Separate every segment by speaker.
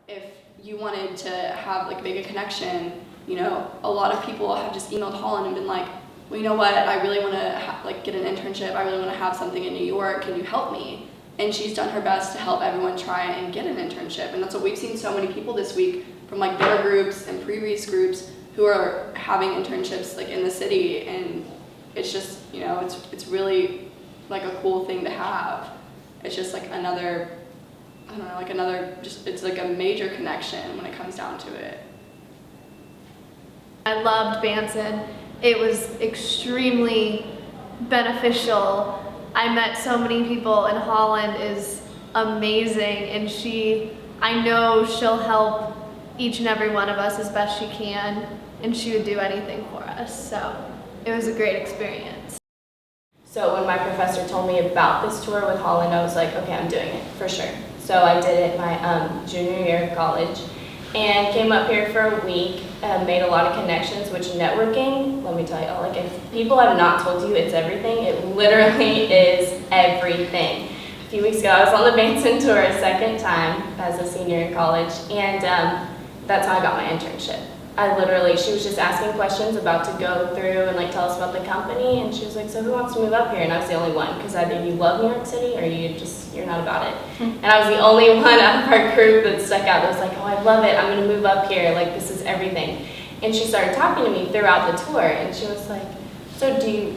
Speaker 1: if you wanted to have like make a connection, you know, a lot of people have just emailed Holland and been like, well, you know what, I really want to like get an internship, I really want to have something in New York, can you help me? And she's done her best to help everyone try and get an internship. And that's what we've seen so many people this week from like their groups and pre-reads groups who are having internships like in the city. And it's just, you know, it's really like a cool thing to have. It's just like another, I don't know, like another, just it's like a major connection when it comes down to it.
Speaker 2: I loved Banson. It was extremely beneficial. I met so many people, and Holland is amazing, and I know she'll help each and every one of us as best she can, and she would do anything for us. So it was a great experience.
Speaker 3: So when my professor told me about this tour with Holland, I was like, okay, I'm doing it for sure. So I did it my junior year of college and came up here for a week, made a lot of connections, which networking, let me tell you, like if people have not told you it's everything, it literally is everything. A few weeks ago, I was on the Banson tour a second time as a senior in college, and that's how I got my internship. She was just asking questions about to go through and like tell us about the company, and she was like, so who wants to move up here? And I was the only one, because either you love New York City or you're not about it. And I was the only one out of our group that stuck out that was like, oh, I love it, I'm gonna move up here, like this is everything. And she started talking to me throughout the tour, and she was like, so do you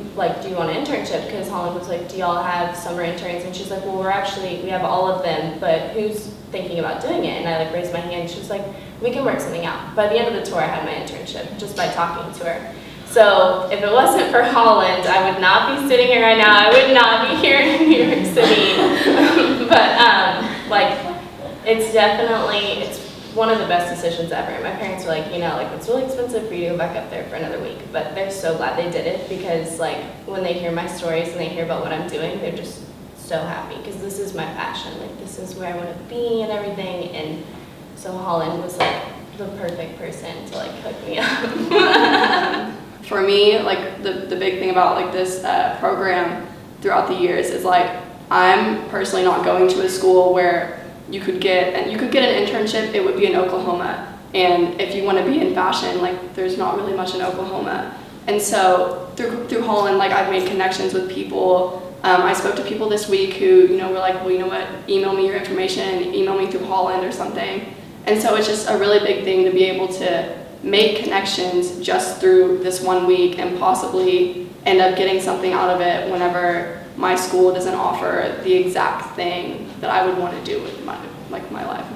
Speaker 3: want an internship? Because Holland was like, do y'all have summer interns? And she's like, well, we have all of them, but who's thinking about doing it? And I like raised my hand. She was like, we can work something out. By the end of the tour, I had my internship just by talking to her. So if it wasn't for Holland, I would not be sitting here right now. I would not be here in New York City. But it's one of the best decisions ever. My parents were like, you know, like it's really expensive for you to go back up there for another week, but they're so glad they did it, because like when they hear my stories and they hear about what I'm doing, they're just so happy, because this is my passion. Like this is where I want to be and everything. And so Holland was like the perfect person to like hook me up.
Speaker 1: For me, like the big thing about like this program throughout the years is like I'm personally not going to a school where you could get an internship. It would be in Oklahoma, and if you want to be in fashion, like there's not really much in Oklahoma. And so through Holland, like I've made connections with people. I spoke to people this week who, you know, were like, well, you know what, email me your information, email me through Holland or something. And so it's just a really big thing to be able to make connections just through this 1 week and possibly end up getting something out of it whenever my school doesn't offer the exact thing that I would want to do with my life.